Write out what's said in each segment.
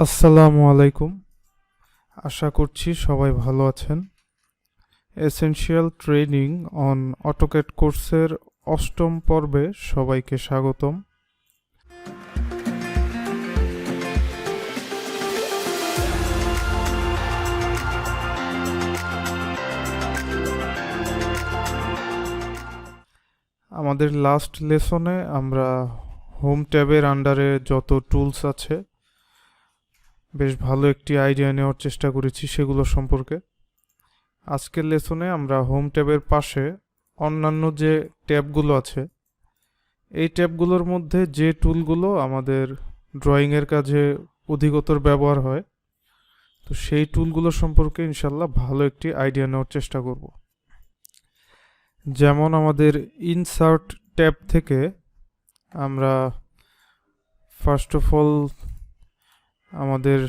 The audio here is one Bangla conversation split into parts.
আসসালামু আলাইকুম। আশা করছি সবাই ভালো আছেন। এসেনশিয়াল ট্রেনিং অন অটোক্যাড কোর্সের অষ্টম পর্বে সবাইকে স্বাগতম। আমাদের লাস্ট লেসনে আমরা হোম ট্যাবের আন্ডারে যত টুলস আছে বেশ ভালো একটি আইডিয়া নেওয়ার চেষ্টা করেছি সেগুলো সম্পর্কে। আজকের লেসনে আমরা হোম ট্যাবের পাশে অন্যান্য যে ট্যাবগুলো আছে এই ট্যাবগুলোর মধ্যে যে টুলগুলো আমাদের ড্রয়িংয়ের কাজে অধিকতর ব্যবহার হয় তো সেই টুলগুলো সম্পর্কে ইনশাল্লাহ ভালো একটি আইডিয়া নেওয়ার চেষ্টা করব। যেমন আমাদের ইনসার্ট ট্যাব থেকে আমরা ফার্স্ট অফ অল আমাদের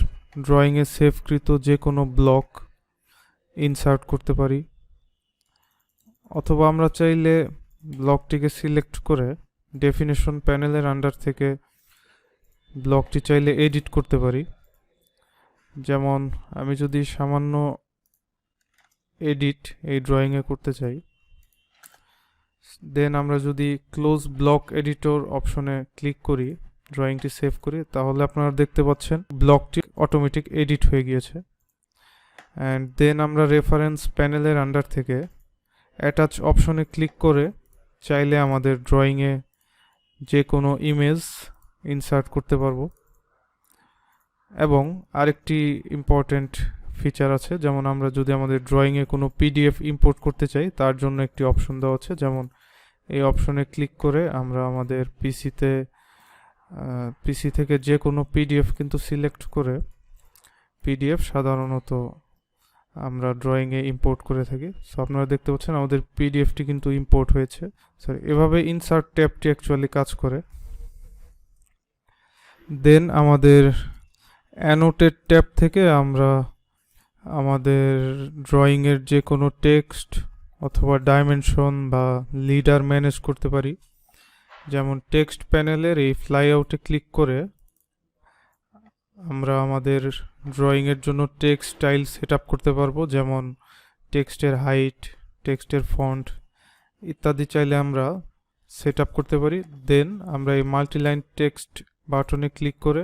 ড্রয়িংয়ে সেভকৃত যে কোনো ব্লক ইনসার্ট করতে পারি, অথবা আমরা চাইলে ব্লকটিকে সিলেক্ট করে ডেফিনেশন প্যানেলের আন্ডার থেকে ব্লকটি চাইলে এডিট করতে পারি। যেমন আমি যদি সামান্য এডিট এই ড্রয়িংয়ে করতে চাই, দেন আমরা যদি ক্লোজ ব্লক এডিটর অপশনে ক্লিক করি, ড্রয়িংটি সেভ করি, তাহলে আপনারা দেখতে পাচ্ছেন ব্লকটি অটোমেটিক এডিট হয়ে গিয়েছে। অ্যান্ড দেন আমরা রেফারেন্স প্যানেলের আন্ডার থেকে অ্যাটাচ অপশনে ক্লিক করে চাইলে আমাদের ড্রয়িংয়ে যে কোনো ইমেজ ইনসার্ট করতে পারবো। এবং আরেকটি ইম্পর্ট্যান্ট ফিচার আছে, যেমন আমরা যদি আমাদের ড্রয়িংয়ে কোনো পিডিএফ ইম্পোর্ট করতে চাই তার জন্য একটি অপশন দেওয়া আছে। যেমন এই অপশনে ক্লিক করে আমরা আমাদের পিসি থেকে যে কোনো পিডিএফ কিন্তু সিলেক্ট করে পিডিএফ সাধারণত আমরা ড্রয়িংয়ে ইম্পোর্ট করে থাকি। সো আপনারা দেখতে পাচ্ছেন আমাদের পিডিএফটি কিন্তু ইম্পোর্ট হয়েছে। সরি, এভাবে ইনসার্ট ট্যাবটি অ্যাকচুয়ালি কাজ করে। দেন আমাদের অ্যানোটেড ট্যাব থেকে আমরা আমাদের ড্রয়িংয়ের যে কোনো টেক্সট অথবা ডাইমেনশন বা লিডার ম্যানেজ করতে পারি। যেমন টেক্সট প্যানেলের এই ফ্লাইআউটে ক্লিক করে আমরা আমাদের ড্রয়িংয়ের জন্য টেক্সট স্টাইল সেট আপ করতে পারবো, যেমন টেক্সটের হাইট, টেক্সটের ফন্ট ইত্যাদি চাইলে আমরা সেট আপ করতে পারি। দেন আমরা এই মাল্টিলাইন টেক্সট বাটনে ক্লিক করে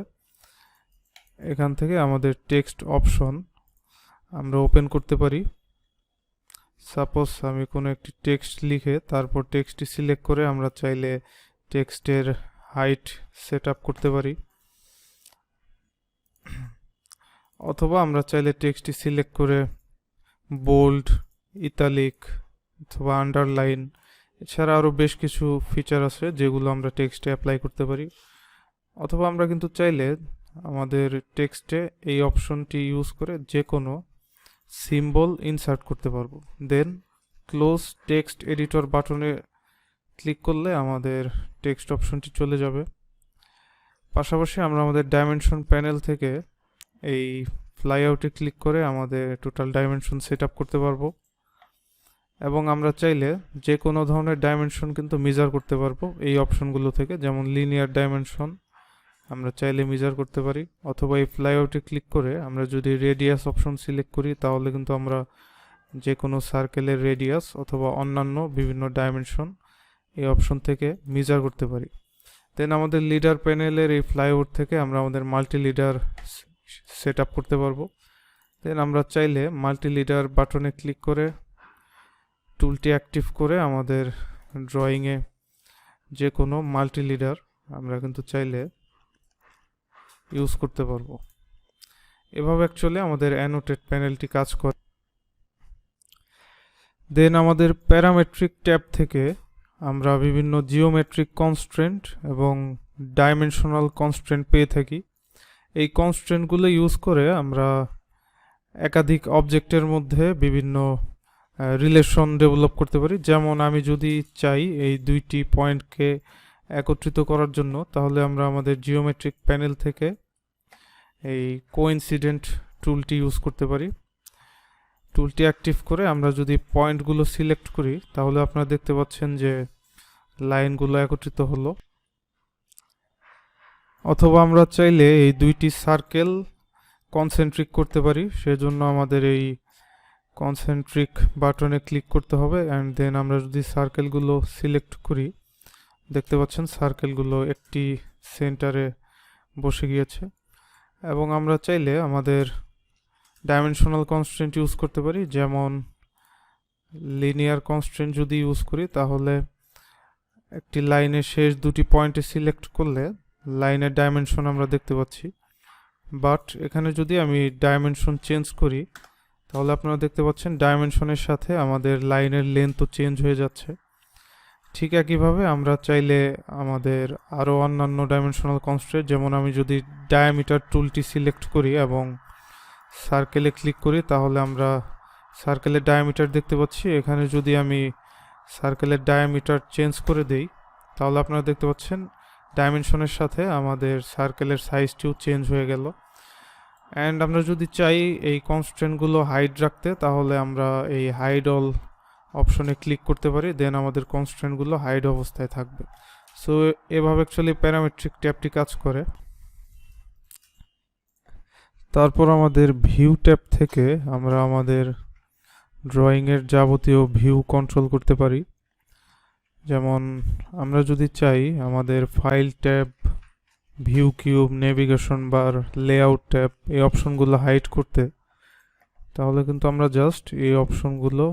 এখান থেকে আমাদের টেক্সট অপশন আমরা ওপেন করতে পারি। সাপোজ আমি কোনো একটি টেক্সট লিখে তারপর টেক্সটটি সিলেক্ট করে আমরা চাইলে টেক্সটের হাইট সেট আপ করতে পারি, অথবা আমরা চাইলে টেক্সটটি সিলেক্ট করে বোল্ড, ইতালিক অথবা আন্ডারলাইন এছাড়া আরও বেশ কিছু ফিচার আছে যেগুলো আমরা টেক্সটে অ্যাপ্লাই করতে পারি। অথবা আমরা কিন্তু চাইলে আমাদের টেক্সটে এই অপশনটি ইউজ করে যে কোনো সিম্বল ইনসার্ট করতে পারবো। দেন ক্লোজ টেক্সট এডিটর বাটনে ক্লিক করলে আমাদের টেক্সট অপশনটি চলে যাবে। পাশাপাশি আমরা আমাদের ডাইমেনশন প্যানেল থেকে এই ফ্লাইআউটে ক্লিক করে আমাদের টোটাল ডাইমেনশন সেট আপ করতে পারবো। এবং আমরা চাইলে যে কোনো ধরনের ডাইমেনশন কিন্তু মেজার করতে পারবো এই অপশনগুলো থেকে। যেমন লিনিয়ার ডাইমেনশন আমরা চাইলে মেজার করতে পারি, অথবা এই ফ্লাইআউটে ক্লিক করে আমরা যদি রেডিয়াস অপশন সিলেক্ট করি তাহলে কিন্তু আমরা যে কোনো সার্কেলের রেডিয়াস অথবা অন্যান্য বিভিন্ন ডাইমেনশন এই অপশন থেকে মেজার করতে পারি। দেন আমাদের লিডার প্যানেলের এই ফ্লাইআউট থেকে আমরা আমাদের মাল্টি লিডার সেট আপ করতে পারবো। দেন আমরা চাইলে মাল্টি লিডার বাটনে ক্লিক করে টুলটি অ্যাক্টিভ করে আমাদের ড্রয়িংয়ে যে কোনো মাল্টি লিডার আমরা কিন্তু চাইলে ইউজ করতে পারবো। এভাবে অ্যাকচুয়ালি আমাদের অ্যানোটেড প্যানেলটি কাজ করে। দেন আমাদের প্যারামেট্রিক ট্যাব থেকে আমরা বিভিন্ন জিওমেট্রিক কনস্ট্রেন্ট এবং ডাইমেনশনাল কনস্ট্রেন্ট পেয়ে থাকি। এই কনস্ট্রেন্টগুলো ইউজ করে আমরা একাধিক অবজেক্টের মধ্যে বিভিন্ন রিলেশন ডেভেলপ করতে পারি। যেমন আমি যদি চাই এই দুইটি পয়েন্টকে একত্রিত করার জন্য, তাহলে আমরা আমাদের জিওমেট্রিক প্যানেল থেকে এই কোইন্সিডেন্ট টুলটি ইউজ করতে পারি। টুলটি অ্যাক্টিভ করে আমরা যদি পয়েন্টগুলো সিলেক্ট করি তাহলে আপনারা দেখতে পাচ্ছেন যে লাইনগুলো একত্রিত হলো। অথবা আমরা চাইলে এই দুইটি সার্কেল কনসেন্ট্রিক করতে পারি, সেজন্য আমাদের এই কনসেন্ট্রিক বাটনে ক্লিক করতে হবে অ্যান্ড দেন আমরা যদি সার্কেলগুলো সিলেক্ট করি, দেখতে পাচ্ছেন সার্কেলগুলো একটি সেন্টারে বসে গিয়েছে। এবং আমরা চাইলে আমাদের ডাইমেনশনাল কনস্ট্রেন্ট ইউজ করতে পারি, যেমন লিনিয়ার কনস্ট্রেন্ট যদি ইউজ করি তাহলে একটি লাইনের শেষ দুটি পয়েন্টে সিলেক্ট করলে লাইনের ডাইমেনশন আমরা দেখতে পাচ্ছি। বাট এখানে যদি আমি ডাইমেনশন চেঞ্জ করি তাহলে আপনারা দেখতে পাচ্ছেন ডাইমেনশনের সাথে আমাদের লাইনের লেন্থও চেঞ্জ হয়ে যাচ্ছে। ঠিক একইভাবে আমরা চাইলে আমাদের আরও অন্যান্য ডাইমেনশনাল কনস্ট্রেন্ট, যেমন আমি যদি ডায়ামিটার টুলটি সিলেক্ট করি এবং সার্কেলে ক্লিক করি তাহলে আমরা সার্কেলের ডায়ামিটার দেখতে পাচ্ছি। এখানে যদি আমি সার্কেলের ডায়ামিটার চেঞ্জ করে দেই তাহলে আপনারা দেখতে পাচ্ছেন ডাইমেনশনের সাথে আমাদের সার্কেলের সাইজটিও চেঞ্জ হয়ে গেল। অ্যান্ড আমরা যদি চাই এই কনস্ট্রেন্টগুলো হাইড রাখতে তাহলে আমরা এই হাইড অল অপশনে ক্লিক করতে পারি, দেন আমাদের কনস্ট্রেন্টগুলো হাইড অবস্থায় থাকবে। সো এভাবে অ্যাকচুয়ালি প্যারামেট্রিক ট্যাবটি কাজ করে। তারপর আমাদের ভিউ ট্যাব থেকে আমরা আমাদের ড্রয়িংয়ের যাবতীয় ভিউ কন্ট্রোল করতে পারি। যেমন আমরা যদি চাই আমাদের file tab, view cube, navigation বার, লেআউট ট্যাব এই অপশনগুলো হাইড করতে, তাহলে কিন্তু আমরা জাস্ট এই অপশনগুলো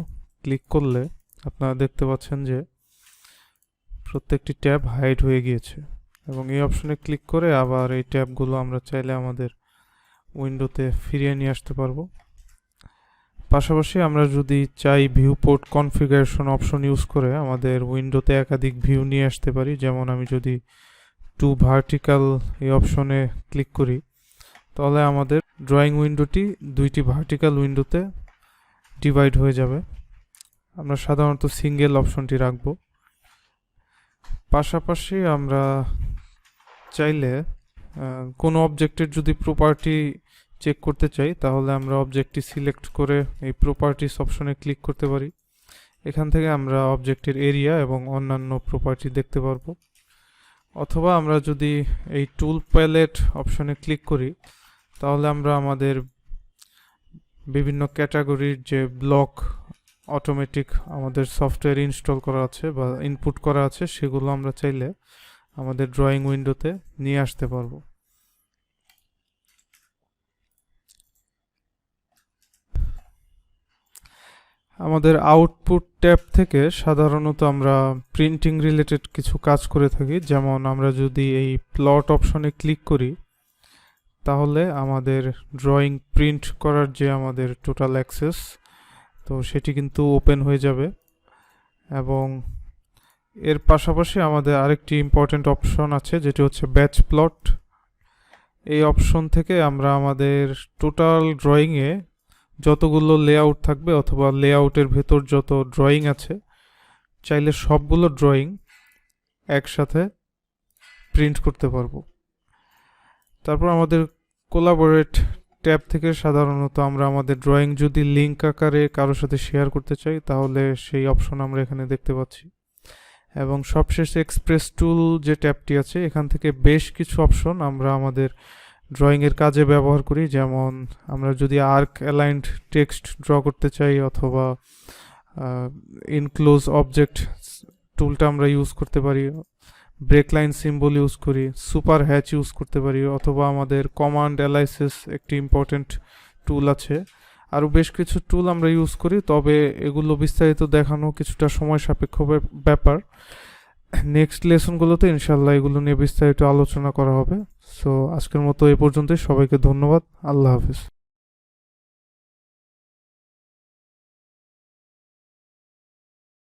ক্লিক করলে আপনারা দেখতে পাচ্ছেন যে প্রত্যেকটি ট্যাব হাইড হয়ে গিয়েছে। এবং এই অপশনে ক্লিক করে আবার এই ট্যাবগুলো আমরা চাইলে আমাদের উইন্ডোতে ফিরিয়ে নিয়ে আসতে পারবো। পাশাপাশি আমরা যদি চাই view port configuration option use করে আমাদের উইন্ডোতে একাধিক ভিউ নিয়ে আসতে পারি। যেমন আমি যদি টু ভার্টিক্যাল এই অপশনে ক্লিক করি তাহলে আমাদের ড্রয়িং উইন্ডোটি দুইটি ভার্টিক্যাল উইন্ডোতে ডিভাইড হয়ে যাবে। আমরা সাধারণত সিঙ্গেল অপশনটি রাখব। পাশাপাশি আমরা চাইলে কোনো অবজেক্টের যদি প্রপার্টি চেক করতে চাই তাহলে আমরা অবজেক্টটি সিলেক্ট করে এই প্রপার্টিস অপশনে ক্লিক করতে পারি। এখান থেকে আমরা অবজেক্টের এরিয়া এবং অন্যান্য প্রপার্টি দেখতে পারবো। অথবা আমরা যদি এই টুল প্যালেট অপশনে ক্লিক করি তাহলে আমরা আমাদের বিভিন্ন ক্যাটাগরির যে ব্লক অটোমেটিক আমাদের সফটওয়্যার ইনস্টল করা আছে বা ইনপুট করা আছে সেগুলো আমরা চাইলে আমাদের ড্রয়িং উইন্ডোতে নিয়ে আসতে পারবো। আমাদের আউটপুট ট্যাব থেকে সাধারণত আমরা প্রিন্টিং রিলেটেড কিছু কাজ করে থাকি। যেমন আমরা যদি এই প্লট অপশনে ক্লিক করি তাহলে আমাদের ড্রয়িং প্রিন্ট করার যে আমাদের টোটাল অ্যাক্সেস, তো সেটি কিন্তু ওপেন হয়ে যাবে। এবং এর পাশাপাশি আমাদের আরেকটি ইম্পর্টেন্ট অপশন আছে যেটি হচ্ছে ব্যাচ প্লট। এই অপশন থেকে আমরা আমাদের টোটাল ড্রয়িংয়ে যতগুলো লেআউট থাকবে অথবা লেআউটের ভেতর যত ড্রয়িং আছে চাইলে সবগুলো ড্রয়িং একসাথে প্রিন্ট করতে পারবো। তারপর আমাদের কোলাবোরেট ট্যাব থেকে সাধারণত আমরা আমাদের ড্রয়িং যদি লিঙ্ক আকারে কারোর সাথে শেয়ার করতে চাই তাহলে সেই অপশন আমরা এখানে দেখতে পাচ্ছি। এবং সবশেষে এক্সপ্রেস টুল যে ট্যাবটি আছে এখান থেকে বেশ কিছু অপশন আমরা আমাদের ড্রয়িংয়ের কাজে ব্যবহার করি। যেমন আমরা যদি আর্ক অ্যালাইন্ড টেক্সট ড্র করতে চাই অথবা ইনক্লোজ অবজেক্ট টুলটা আমরা ইউজ করতে পারি, ব্রেক লাইন সিম্বল ইউজ করি, সুপার হ্যাচ ইউজ করতে পারি, অথবা আমাদের কমান্ড অ্যালাইসিস একটি ইম্পর্টেন্ট টুল আছে। আরও বেশ কিছু টুল আমরা ইউজ করি, তবে এগুলো বিস্তারিত দেখানো কিছুটা সময় সাপেক্ষ ব্যাপার। নেক্সট লেসনগুলোতে ইনশাল্লাহ এগুলো নিয়ে বিস্তারিত আলোচনা করা হবে। সো আজকের মতো এ পর্যন্তই। সবাইকে ধন্যবাদ। আল্লাহ হাফিজ।